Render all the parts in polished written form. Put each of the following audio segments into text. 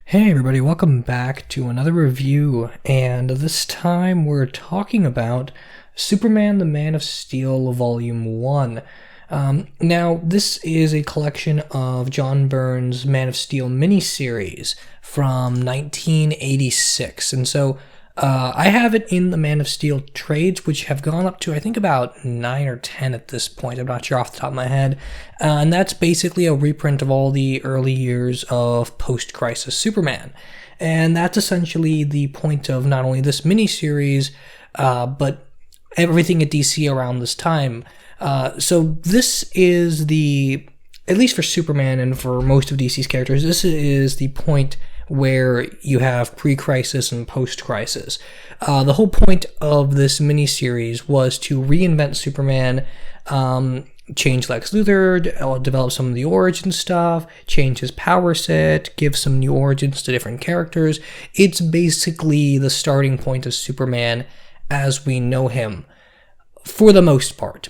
Hey everybody, welcome back to another review, and this time we're talking about Superman the Man of Steel Volume 1. Now, this is a collection of John Byrne's Man of Steel miniseries from 1986, and so I have it in the Man of Steel trades, which have gone up to, I think, about 9 or 10 at this point. I'm not sure off the top of my head. And that's basically a reprint of all the early years of post-crisis Superman. And that's essentially the point of not only this miniseries, but everything at DC around this time. So this is at least for Superman and for most of DC's characters, this is the point where you have pre-crisis and post-crisis. The whole point of this miniseries was to reinvent Superman, change Lex Luthor, develop some of the origin stuff, change his power set, give some new origins to different characters. It's basically the starting point of Superman as we know him, for the most part.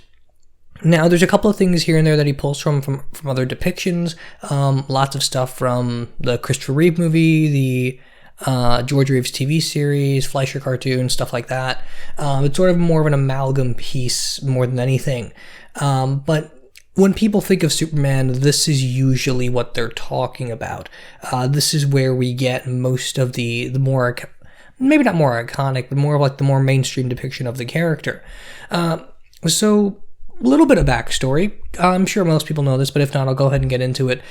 Now, there's a couple of things here and there that he pulls from other depictions. Lots of stuff from the Christopher Reeve movie, the George Reeves TV series, Fleischer cartoon, stuff like that. It's sort of more of an amalgam piece more than anything. But when people think of Superman, this is usually what they're talking about. This is where we get most of the more, maybe not more iconic, but more of like the more mainstream depiction of the character. So a little bit of backstory. I'm sure most people know this, but if not, I'll go ahead and get into it.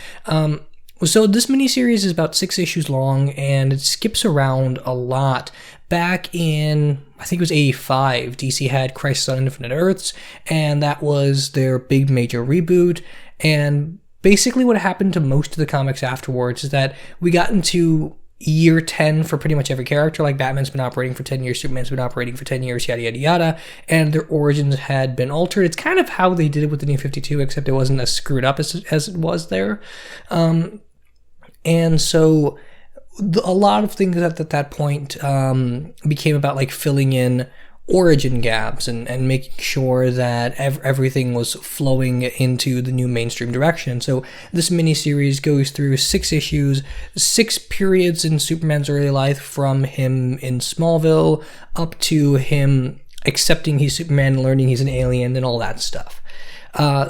So this miniseries is about 6 issues long, and it skips around a lot. Back in, I think it was 85, DC had Crisis on Infinite Earths, and that was their big major reboot. And basically what happened to most of the comics afterwards is that we got into year 10 for pretty much every character. Like Batman's been operating for 10 years, Superman's been operating for 10 years, yada yada yada, and their origins had been altered. It's kind of how they did it with the New 52, except it wasn't as screwed up as it was there. And so a lot of things at that point became about like filling in origin gaps and making sure that everything was flowing into the new mainstream direction. So this miniseries goes through 6 issues, 6 periods in Superman's early life, from him in Smallville up to him accepting he's Superman, learning he's an alien, and all that stuff.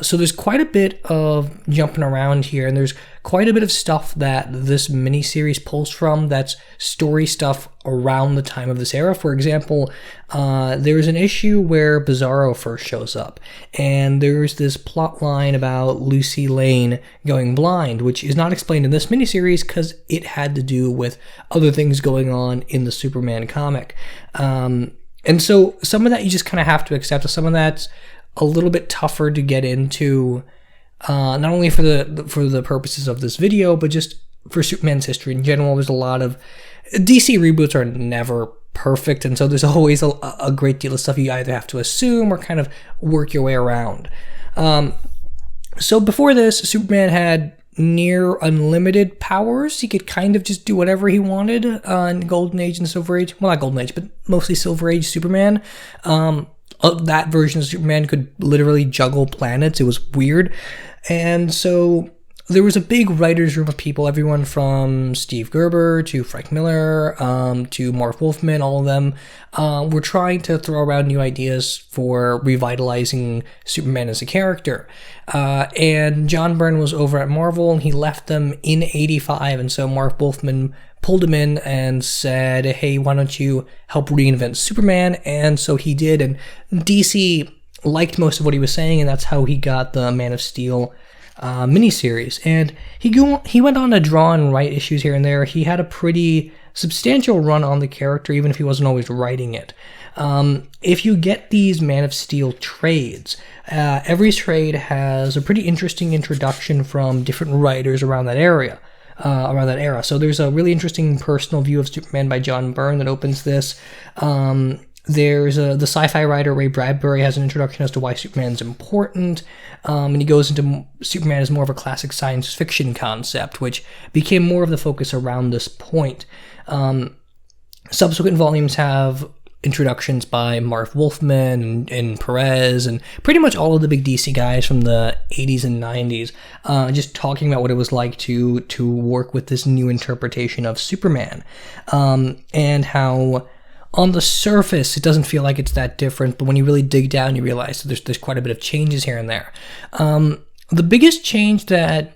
So there's quite a bit of jumping around here, and there's quite a bit of stuff that this miniseries pulls from that's story stuff around the time of this era. For example, there's an issue where Bizarro first shows up, and there's this plot line about Lucy Lane going blind, which is not explained in this miniseries because it had to do with other things going on in the Superman comic. And so some of that you just kind of have to accept. Some of that's a little bit tougher to get into, not only for the purposes of this video, but just for Superman's history in general. There's a lot of DC reboots are never perfect, and so there's always a great deal of stuff you either have to assume or kind of work your way around. So before this, Superman had near unlimited powers. He could kind of just do whatever he wanted in Golden Age and Silver Age. Well, not Golden Age, but mostly Silver Age Superman. That version of Superman could literally juggle planets. It was weird. And so there was a big writer's room of people, everyone from Steve Gerber to Frank Miller to Marv Wolfman. All of them were trying to throw around new ideas for revitalizing Superman as a character. And John Byrne was over at Marvel, and he left them in 85. And so Marv Wolfman pulled him in and said, hey, why don't you help reinvent Superman? And so he did, and DC liked most of what he was saying, and that's how he got the Man of Steel miniseries. And he went on to draw and write issues here and there. He had a pretty substantial run on the character, even if he wasn't always writing it. If you get these Man of Steel trades, every trade has a pretty interesting introduction from different writers around that era. So there's a really interesting personal view of Superman by John Byrne that opens this. There's the sci-fi writer Ray Bradbury has an introduction as to why Superman's important, and he goes into Superman as more of a classic science fiction concept, which became more of the focus around this point. Subsequent volumes have introductions by Marv Wolfman and Perez and pretty much all of the big DC guys from the 80s and 90s, just talking about what it was like to work with this new interpretation of Superman, and how on the surface it doesn't feel like it's that different, but when you really dig down, you realize that there's quite a bit of changes here and there. The biggest change that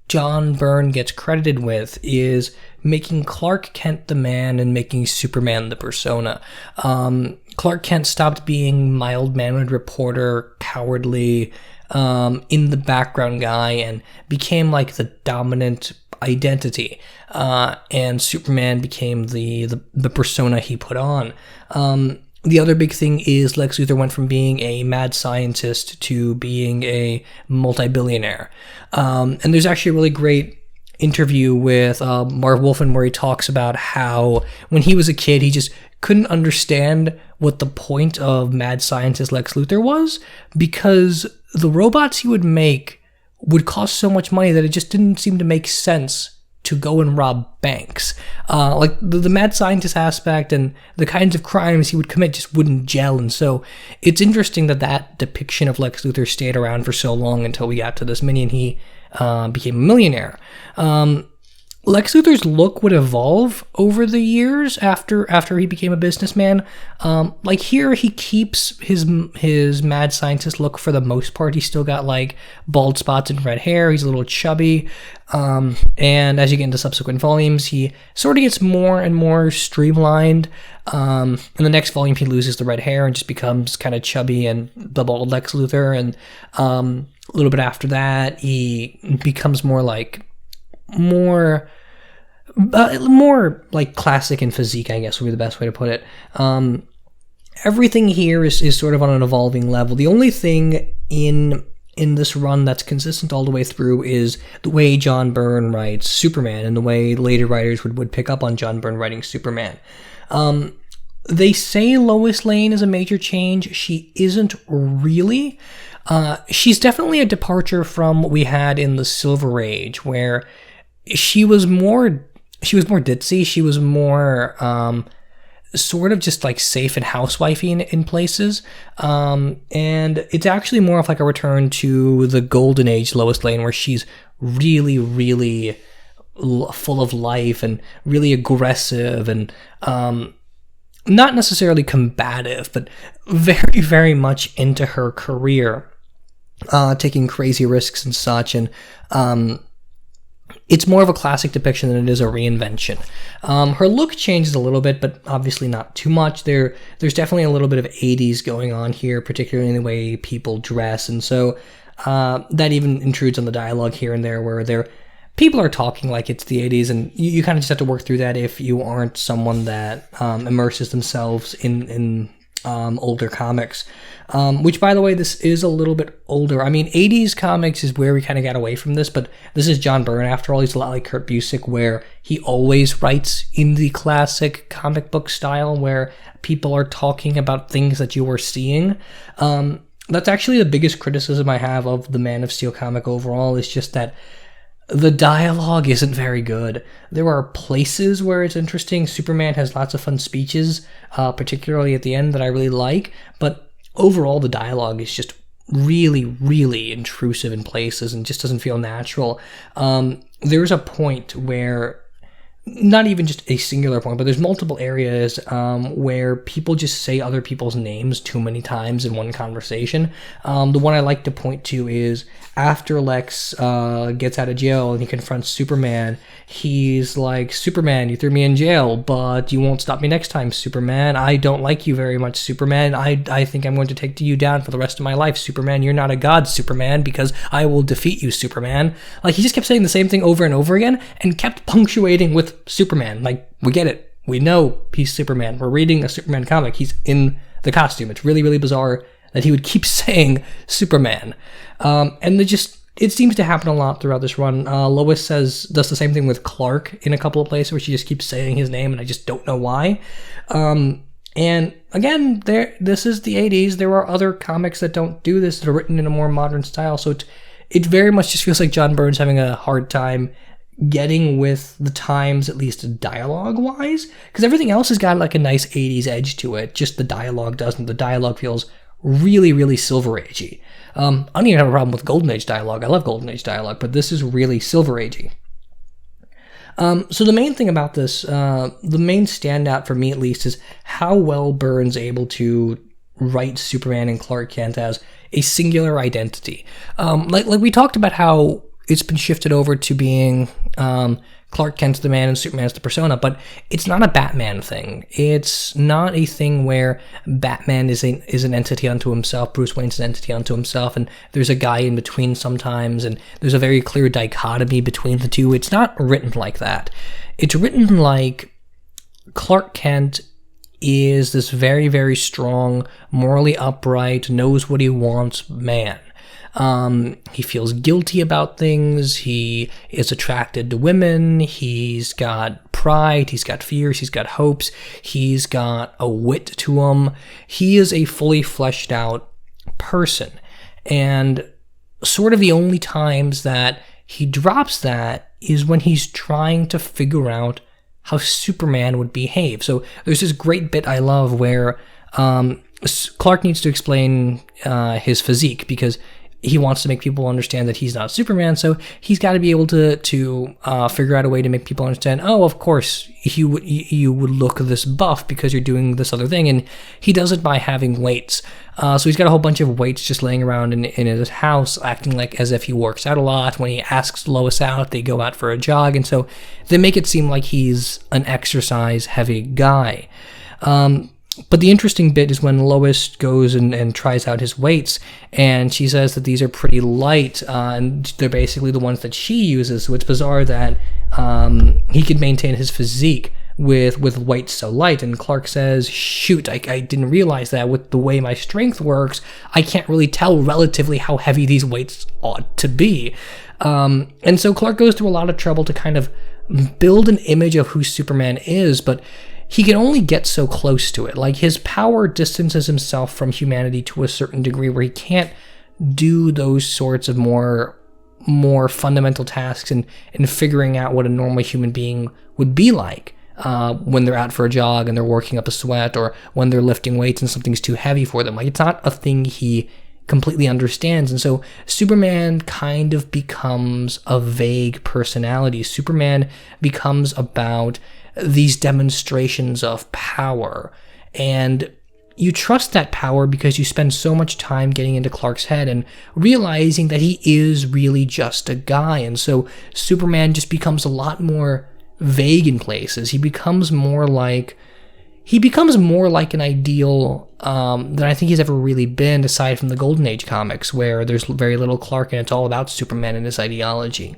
John Byrne gets credited with is making Clark Kent the man and making Superman the persona. Clark Kent stopped being mild-mannered reporter, cowardly, in the background guy, and became like the dominant identity. And Superman became the persona he put on. The other big thing is Lex Luthor went from being a mad scientist to being a multi-billionaire. And there's actually a really great interview with Marv Wolfman where he talks about how when he was a kid, he just couldn't understand what the point of mad scientist Lex Luthor was, because the robots he would make would cost so much money that it just didn't seem to make sense to go and rob banks. Like the mad scientist aspect and the kinds of crimes he would commit just wouldn't gel. And so it's interesting that depiction of Lex Luthor stayed around for so long until we got to this mini and he became a millionaire. Lex Luthor's look would evolve over the years after he became a businessman. Like here, he keeps his mad scientist look for the most part. He's still got like bald spots and red hair. He's a little chubby. And as you get into subsequent volumes, he sort of gets more and more streamlined. In the next volume, he loses the red hair and just becomes kind of chubby and the bald Lex Luthor. And a little bit after that, he becomes more like classic in physique, I guess would be the best way to put it. Everything here is sort of on an evolving level. The only thing in this run that's consistent all the way through is the way John Byrne writes Superman and the way later writers would pick up on John Byrne writing Superman. They say Lois Lane is a major change. She isn't really. She's definitely a departure from what we had in the Silver Age, where she was more ditzy. She was more sort of just like safe and housewifey in places. And it's actually more of like a return to the golden age Lois Lane, where she's really, really full of life and really aggressive and not necessarily combative, but very, very much into her career, taking crazy risks and such. And it's more of a classic depiction than it is a reinvention. Her look changes a little bit, but obviously not too much. There's definitely a little bit of 80s going on here, particularly in the way people dress. And so that even intrudes on the dialogue here and there, where people are talking like it's the 80s, and you kind of just have to work through that if you aren't someone that immerses themselves in older comics. Which, by the way, this is a little bit older. I mean, 80s comics is where we kind of got away from this, but this is John Byrne, after all. He's a lot like Kurt Busiek, where he always writes in the classic comic book style, where people are talking about things that you are seeing. That's actually the biggest criticism I have of the Man of Steel comic overall, is just that the dialogue isn't very good. There are places where it's interesting. Superman has lots of fun speeches, particularly at the end, that I really like, but overall the dialogue is just really, really intrusive in places and just doesn't feel natural. There's a point where, not even just a singular point, but there's multiple areas where people just say other people's names too many times in one conversation. The one I like to point to is after Lex gets out of jail and he confronts Superman, he's like, "Superman, you threw me in jail, but you won't stop me next time, Superman. I don't like you very much, Superman. I think I'm going to take you down for the rest of my life, Superman. You're not a god, Superman, because I will defeat you, Superman." Like, he just kept saying the same thing over and over again and kept punctuating with Superman. Like, we get it. We know he's Superman. We're reading a Superman comic. He's in the costume. It's really, really bizarre that he would keep saying Superman. And it seems to happen a lot throughout this run. Lois does the same thing with Clark in a couple of places, where she just keeps saying his name, and I just don't know why. And again, this is the 80s. There are other comics that don't do this, that are written in a more modern style. So it very much just feels like John Byrne's having a hard time getting with the times, at least dialogue-wise, because everything else has got like a nice 80s edge to it, just the dialogue doesn't. The dialogue feels really, really Silver Agey. I don't even have a problem with Golden Age dialogue. I love Golden Age dialogue, but this is really Silver Agey. So the main thing about this, the main standout for me at least, is how well Byrne's able to write Superman and Clark Kent as a singular identity. Like we talked about how it's been shifted over to being Clark Kent's the man and Superman's the persona, but it's not a Batman thing. It's not a thing where Batman is an entity unto himself, Bruce Wayne's an entity unto himself, and there's a guy in between sometimes, and there's a very clear dichotomy between the two. It's not written like that. It's written like Clark Kent is this very, very strong, morally upright, knows what he wants man. He feels guilty about things. He is attracted to women. He's got pride. He's got fears. He's got hopes. He's got a wit to him. He is a fully fleshed out person. And sort of the only times that he drops that is when he's trying to figure out how Superman would behave. So there's this great bit I love where Clark needs to explain his physique because he wants to make people understand that he's not Superman, so he's got to be able to figure out a way to make people understand, oh, of course, you would look this buff because you're doing this other thing, and he does it by having weights. So he's got a whole bunch of weights just laying around in his house, acting like as if he works out a lot. When he asks Lois out, they go out for a jog, and so they make it seem like he's an exercise-heavy guy. But the interesting bit is when Lois goes and tries out his weights, and she says that these are pretty light, and they're basically the ones that she uses. So it's bizarre that he could maintain his physique with weights so light. And Clark says, shoot, I didn't realize that with the way my strength works, I can't really tell relatively how heavy these weights ought to be. And so Clark goes through a lot of trouble to kind of build an image of who Superman is, but he can only get so close to it. Like, his power distances himself from humanity to a certain degree where he can't do those sorts of more fundamental tasks and figuring out what a normal human being would be like when they're out for a jog and they're working up a sweat, or when they're lifting weights and something's too heavy for them. Like, it's not a thing he completely understands. And so Superman kind of becomes a vague personality. Superman becomes about these demonstrations of power, and you trust that power because you spend so much time getting into Clark's head and realizing that he is really just a guy. And so Superman just becomes a lot more vague in places. He becomes more like an ideal than I think he's ever really been, aside from the Golden Age comics, where there's very little Clark and it's all about Superman and his ideology.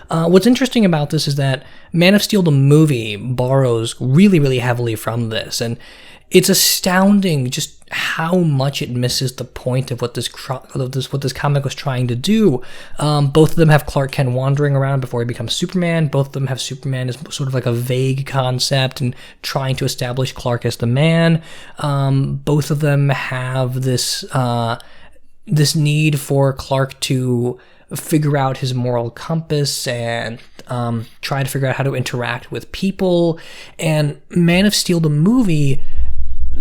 What's interesting about this is that Man of Steel, the movie, borrows really, really heavily from this, and it's astounding just how much it misses the point of what this comic was trying to do. Both of them have Clark Kent wandering around before he becomes Superman. Both of them have Superman as sort of like a vague concept and trying to establish Clark as the man. Both of them have this need for Clark to figure out his moral compass and try to figure out how to interact with people. And Man of Steel, the movie,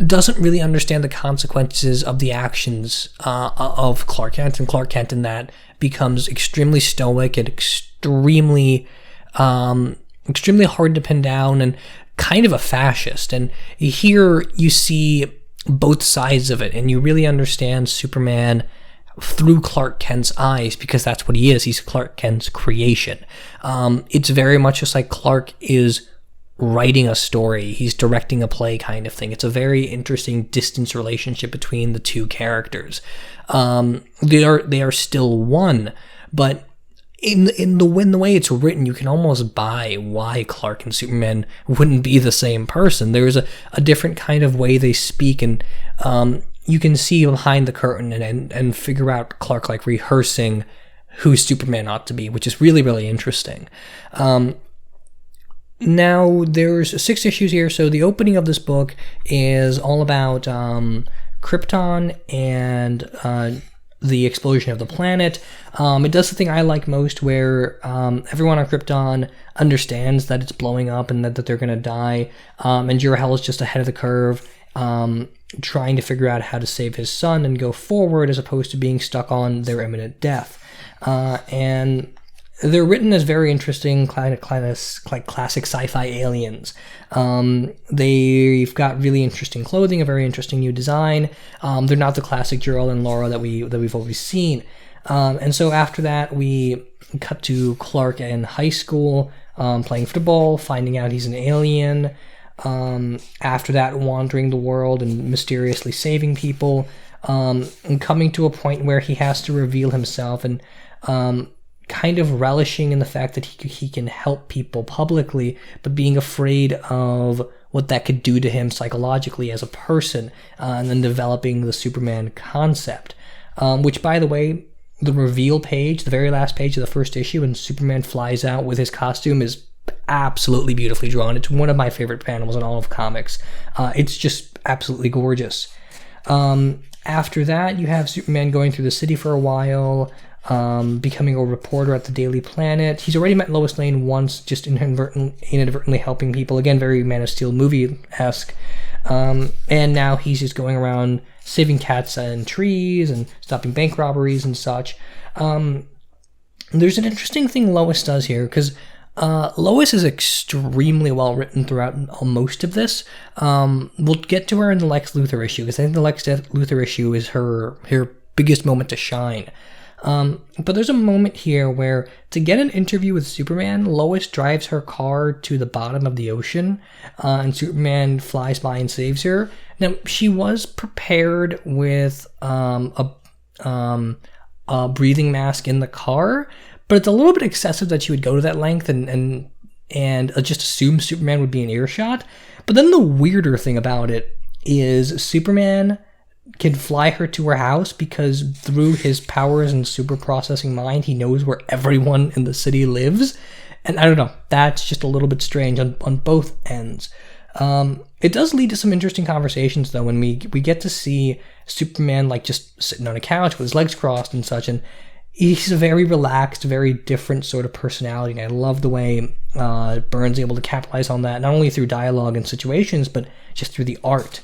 doesn't really understand the consequences of the actions of Clark Kent, and Clark Kent in that becomes extremely stoic and extremely hard to pin down and kind of a fascist. And here you see both sides of it, and you really understand Superman through Clark Kent's eyes, because that's what he is. He's Clark Kent's creation. It's very much just like Clark is writing a story, he's directing a play kind of thing. It's a very interesting distance relationship between the two characters. They are still one, but in the way it's written, you can almost buy why Clark and Superman wouldn't be the same person. There's a different kind of way they speak, and you can see behind the curtain and figure out Clark like rehearsing who Superman ought to be, which is really, really interesting. Now, there's 6 issues here, so the opening of this book is all about Krypton and the explosion of the planet. It does the thing I like most, where everyone on Krypton understands that it's blowing up and that they're going to die, and Jor-El is just ahead of the curve, trying to figure out how to save his son and go forward, as opposed to being stuck on their imminent death. And they're written as very interesting, like classic sci-fi aliens. They've got really interesting clothing, a very interesting new design. They're not the classic Jor-El and Laura that we've always seen. And so after that, we cut to Clark in high school, playing football, finding out he's an alien. After that, wandering the world and mysteriously saving people, and coming to a point where he has to reveal himself, and kind of relishing in the fact that he can help people publicly, but being afraid of what that could do to him psychologically as a person, and then developing the Superman concept, which, by the way, the reveal page, the very last page of the first issue, and Superman flies out with his costume, is absolutely beautifully drawn. It's one of my favorite panels in all of comics. It's just absolutely gorgeous. After that, you have Superman going through the city for a while, becoming a reporter at the Daily Planet. He's already met Lois Lane once, just inadvertently helping people. Again, very Man of Steel movie-esque. And now he's just going around saving cats and trees and stopping bank robberies and such. There's an interesting thing Lois does here, because Lois is extremely well written throughout most of this. We'll get to her in the Lex Luthor issue, because I think the Lex Luthor issue is her biggest moment to shine. But there's a moment here where, to get an interview with Superman, Lois drives her car to the bottom of the ocean, and Superman flies by and saves her. Now, she was prepared with a breathing mask in the car, but it's a little bit excessive that she would go to that length and just assume Superman would be in earshot. But then the weirder thing about it is Superman can fly her to her house, because through his powers and super processing mind, he knows where everyone in the city lives. And I don't know, that's just a little bit strange on both ends. It does lead to some interesting conversations, though, when we get to see Superman like just sitting on a couch with his legs crossed and such, and he's a very relaxed, very different sort of personality, and I love the way Byrne's able to capitalize on that, not only through dialogue and situations, but just through the art.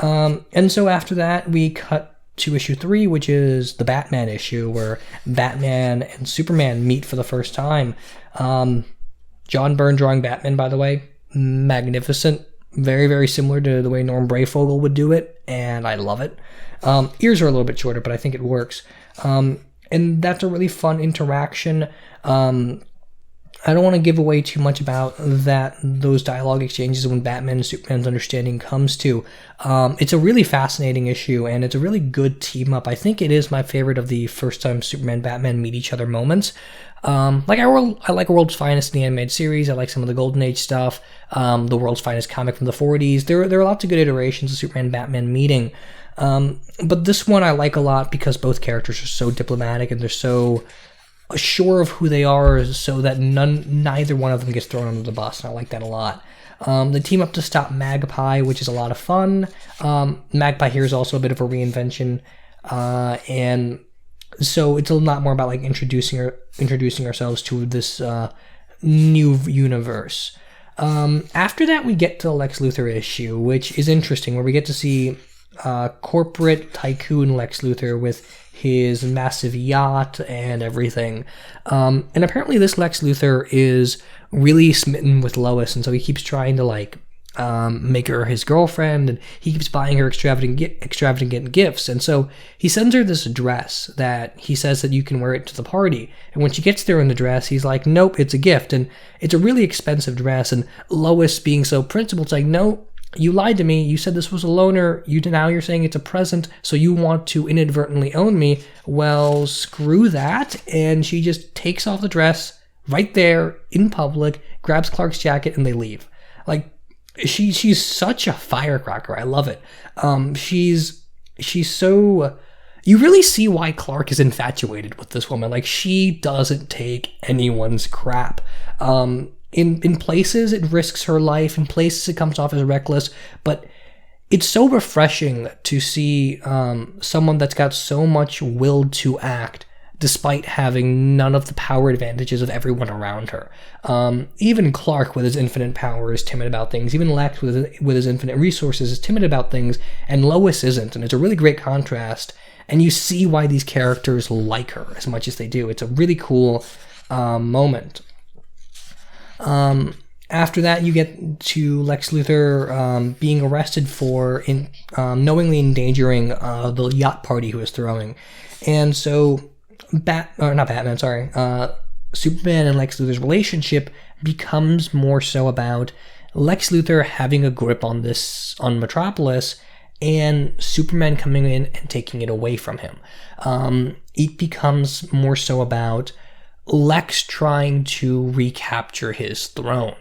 And so after that, we cut to issue 3, which is the Batman issue, where Batman and Superman meet for the first time. John Byrne drawing Batman, by the way, magnificent. Very, very similar to the way Norm Brayfogle would do it, and I love it. Ears are a little bit shorter, but I think it works. And that's a really fun interaction. I don't want to give away too much about those dialogue exchanges when Batman and Superman's understanding comes to. It's a really fascinating issue, and it's a really good team up. I think it is my favorite of the first time Superman and Batman meet each other moments. I like World's Finest in the animated series. I like some of the Golden Age stuff. The World's Finest comic from the 40s. There are lots of good iterations of Superman and Batman meeting. But this one I like a lot because both characters are so diplomatic and they're so sure of who they are, so that neither one of them gets thrown under the bus, and I like that a lot. They team up to stop Magpie, which is a lot of fun. Magpie here is also a bit of a reinvention, and so it's a lot more about like introducing ourselves to this new universe. After that, we get to the Lex Luthor issue, which is interesting, where we get to see corporate tycoon Lex Luthor with his massive yacht and everything. And apparently this Lex Luthor is really smitten with Lois, and so he keeps trying to make her his girlfriend, and he keeps buying her extravagant gifts. And so he sends her this dress that he says that you can wear it to the party. And when she gets there in the dress, he's like, nope, it's a gift. And it's a really expensive dress. And Lois, being so principled, is like, no, you lied to me. You said this was a loaner. Now you're saying it's a present, so you want to inadvertently own me. Well, screw that. And she just takes off the dress right there in public, grabs Clark's jacket, and they leave. She's such a firecracker. I love it. She's so... You really see why Clark is infatuated with this woman. She doesn't take anyone's crap. In places, it risks her life. In places, it comes off as reckless. But it's so refreshing to see someone that's got so much will to act despite having none of the power advantages of everyone around her. Even Clark, with his infinite power, is timid about things. Even Lex, with his infinite resources, is timid about things, and Lois isn't. And it's a really great contrast, and you see why these characters like her as much as they do. It's a really cool moment. After that, you get to Lex Luthor being arrested for knowingly endangering the yacht party he was throwing. And so Superman and Lex Luthor's relationship becomes more so about Lex Luthor having a grip on Metropolis and Superman coming in and taking it away from him. It becomes more so about Lex trying to recapture his throne.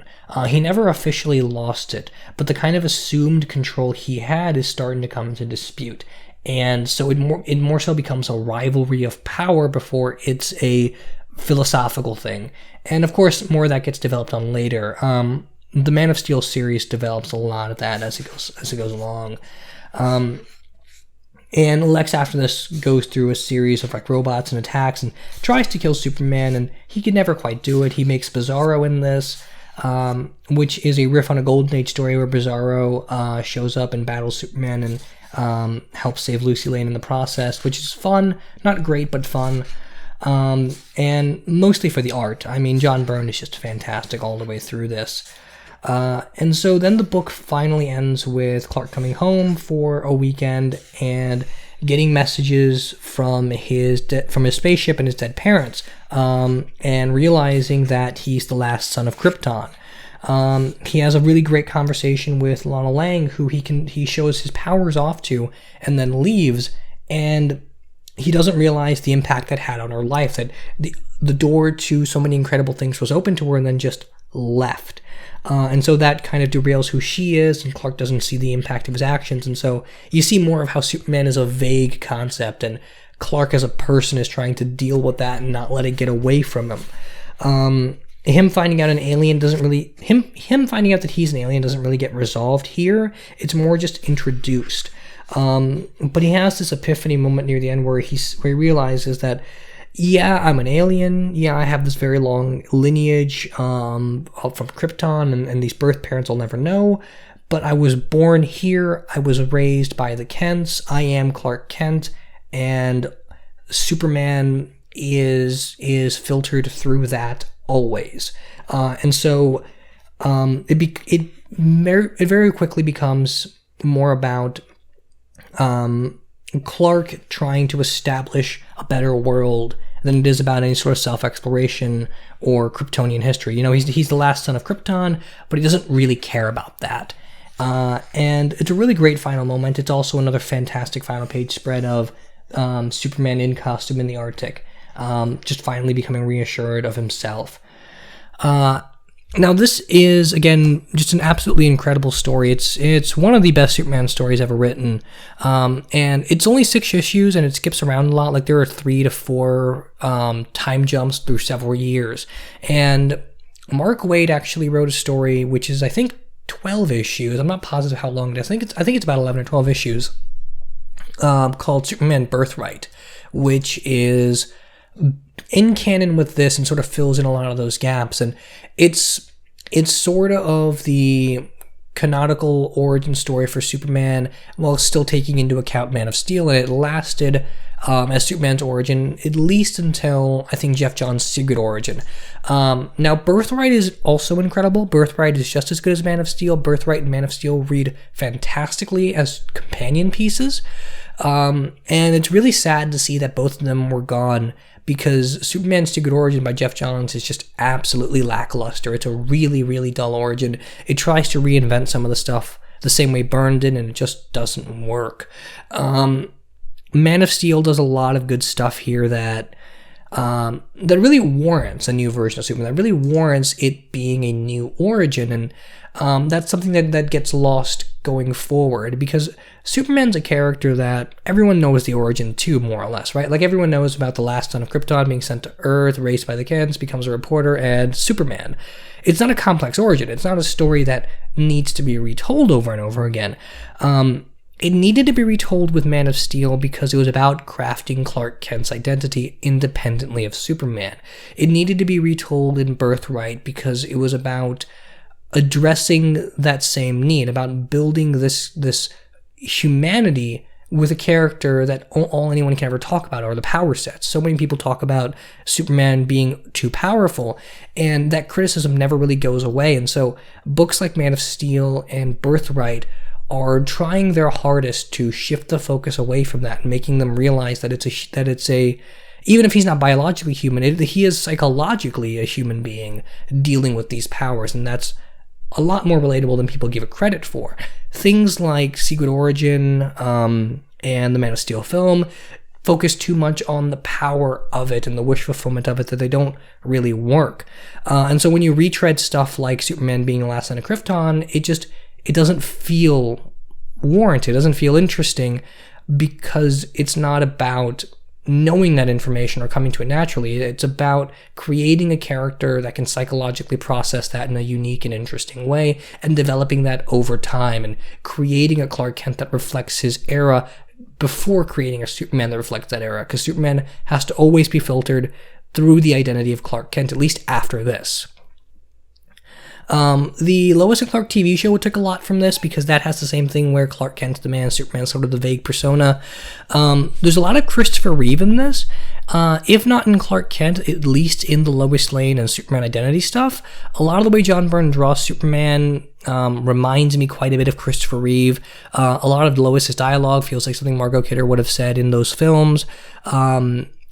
He never officially lost it, but the kind of assumed control he had is starting to come into dispute. And so it more so becomes a rivalry of power before it's a philosophical thing. And of course, more of that gets developed on later. The Man of Steel series develops a lot of that as it goes along. And Lex, after this, goes through a series of like robots and attacks and tries to kill Superman, and he can never quite do it. He makes Bizarro in this, which is a riff on a Golden Age story where Bizarro shows up and battles Superman and helps save Lucy Lane in the process, which is fun. Not great, but fun. And mostly for the art. I mean, John Byrne is just fantastic all the way through this. And so then the book finally ends with Clark coming home for a weekend and getting messages from his spaceship and his dead parents, and realizing that he's the last son of Krypton. He has a really great conversation with Lana Lang, who he shows his powers off to, and then leaves, and he doesn't realize the impact that had on her life, that the door to so many incredible things was open to her and then just left. And so that kind of derails who she is, and Clark doesn't see the impact of his actions, and so you see more of how Superman is a vague concept, and Clark as a person is trying to deal with that and not let it get away from him. Him finding out him finding out that he's an alien doesn't really get resolved here. It's more just introduced. But he has this epiphany moment near the end where he realizes that, yeah, I'm an alien. Yeah, I have this very long lineage from Krypton, and these birth parents I'll never know. But I was born here. I was raised by the Kents. I am Clark Kent, and Superman is filtered through that always. And so it very quickly becomes more about Clark trying to establish a better world than it is about any sort of self-exploration or Kryptonian history. You know, he's the last son of Krypton, but he doesn't really care about that. And it's a really great final moment. It's also another fantastic final page spread of Superman in costume in the Arctic, just finally becoming reassured of himself. Now, this is, again, just an absolutely incredible story. It's one of the best Superman stories ever written. And it's only 6 issues, and it skips around a lot. Like, there are 3 to 4 time jumps through several years. And Mark Waid actually wrote a story, which is, I think, 12 issues. I'm not positive how long it is. I think it's about 11 or 12 issues, called Superman Birthright, which is in canon with this and sort of fills in a lot of those gaps. And it's sort of the canonical origin story for Superman while still taking into account Man of Steel, and it lasted as Superman's origin at least until, I think, Jeff Johns' Secret origin. Now, Birthright is also incredible. Birthright is just as good as Man of Steel. Birthright and Man of Steel read fantastically as companion pieces, and it's really sad to see that both of them were gone, because Superman's Secret Origin by Jeff Johns is just absolutely lackluster. It's a really, really dull origin. It tries to reinvent some of the stuff the same way Byrne did, and it just doesn't work. Man of Steel does a lot of good stuff here that that really warrants a new version of Superman, that really warrants it being a new origin. And that's something that gets lost going forward, because Superman's a character that everyone knows the origin to, more or less, right? Like, everyone knows about the last son of Krypton being sent to Earth, raised by the Kents, becomes a reporter, and Superman. It's not a complex origin. It's not a story that needs to be retold over and over again. It needed to be retold with Man of Steel because it was about crafting Clark Kent's identity independently of Superman. It needed to be retold in Birthright because it was about addressing that same need, about building this humanity with a character that all anyone can ever talk about are the power sets. So many people talk about Superman being too powerful, and that criticism never really goes away. And so books like Man of Steel and Birthright are trying their hardest to shift the focus away from that, and making them realize that it's a even if he's not biologically human, he is psychologically a human being dealing with these powers, and that's a lot more relatable than people give it credit for. Things like Secret Origin and the Man of Steel film focus too much on the power of it and the wish fulfillment of it that they don't really work. And so when you retread stuff like Superman being the last son of Krypton, it doesn't feel warranted, it doesn't feel interesting, because it's not about knowing that information or coming to it naturally. It's about creating a character that can psychologically process that in a unique and interesting way, and developing that over time, and creating a Clark Kent that reflects his era before creating a Superman that reflects that era, because Superman has to always be filtered through the identity of Clark Kent, at least after this. The Lois and Clark TV show took a lot from this, because that has the same thing where Clark Kent's the man, Superman's sort of the vague persona. There's a lot of Christopher Reeve in this, if not in Clark Kent, at least in the Lois Lane and Superman identity stuff. A lot of the way John Byrne draws Superman reminds me quite a bit of Christopher Reeve. A lot of Lois's dialogue feels like something Margot Kidder would have said in those films.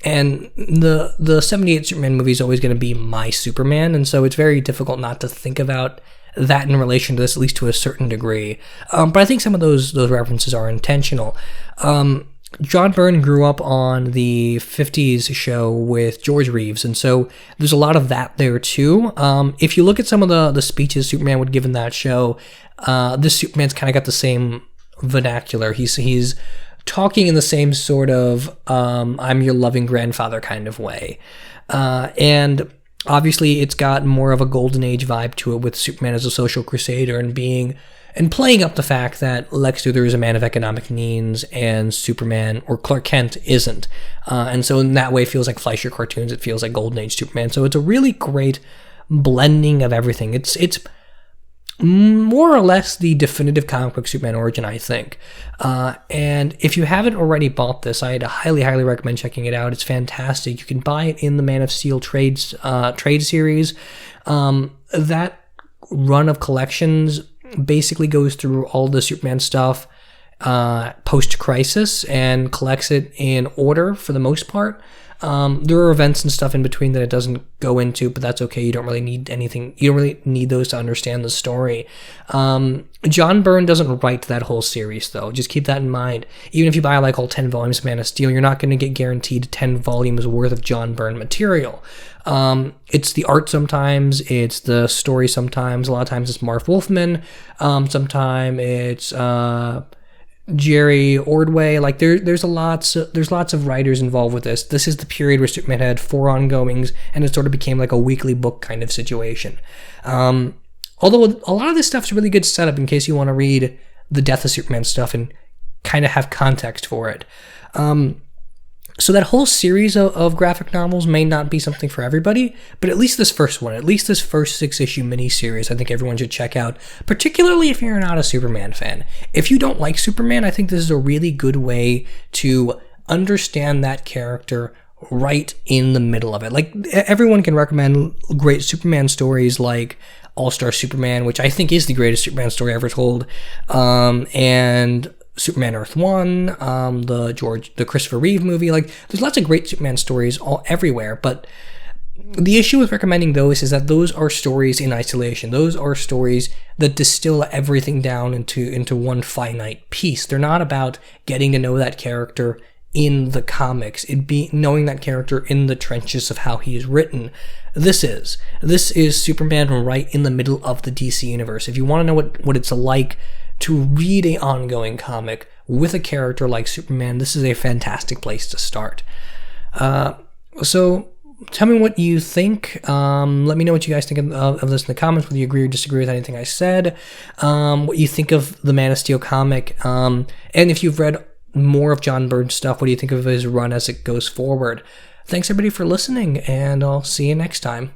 And the 78 Superman movie is always going to be my Superman, and so it's very difficult not to think about that in relation to this, at least to a certain degree. But I think some of those references are intentional. John Byrne grew up on the 50s show with George Reeves, and so there's a lot of that there too. If you look at some of the speeches Superman would give in that show, this Superman's kind of got the same vernacular. He's talking in the same sort of I'm your loving grandfather kind of way. And obviously it's got more of a golden age vibe to it, with Superman as a social crusader and playing up the fact that Lex Luthor is a man of economic means and Superman, or Clark Kent, isn't. And so in that way it feels like Fleischer cartoons, it feels like golden age Superman. So it's a really great blending of everything. It's more or less the definitive comic book Superman origin, I think. And if you haven't already bought this, I'd highly, highly recommend checking it out. It's fantastic. You can buy it in the Man of Steel trade series. That run of collections basically goes through all the Superman stuff post-crisis and collects it in order for the most part. There are events and stuff in between that it doesn't go into, but that's okay. You don't really need anything. You don't really need those to understand the story. John Byrne doesn't write that whole series, though. Just keep that in mind. Even if you buy like all 10 volumes of Man of Steel, you're not going to get guaranteed 10 volumes worth of John Byrne material. It's the art sometimes, it's the story sometimes. A lot of times it's Marv Wolfman. Sometimes it's Jerry Ordway. Like there's lots of writers involved with this. This is the period where Superman had 4 ongoings, and it sort of became like a weekly book kind of situation. Although a lot of this stuff's really good setup in case you want to read the Death of Superman stuff and kind of have context for it. So that whole series of graphic novels may not be something for everybody, but at least this first one, at least this first 6-issue miniseries, I think everyone should check out, particularly if you're not a Superman fan. If you don't like Superman, I think this is a really good way to understand that character right in the middle of it. Like, everyone can recommend great Superman stories like All-Star Superman, which I think is the greatest Superman story ever told, and Superman Earth 1, the Christopher Reeve movie. Like, there's lots of great Superman stories everywhere, but the issue with recommending those is that those are stories in isolation. Those are stories that distill everything down into one finite piece. They're not about getting to know that character in the comics, knowing that character in the trenches of how he is written. This is Superman right in the middle of the DC universe. If you want to know what it's like to read a ongoing comic with a character like Superman, this is a fantastic place to start. So tell me what you think. Let me know what you guys think of this in the comments, whether you agree or disagree with anything I said, what you think of the Man of Steel comic, and if you've read more of John Byrne's stuff, what do you think of his run as it goes forward? Thanks everybody for listening, and I'll see you next time.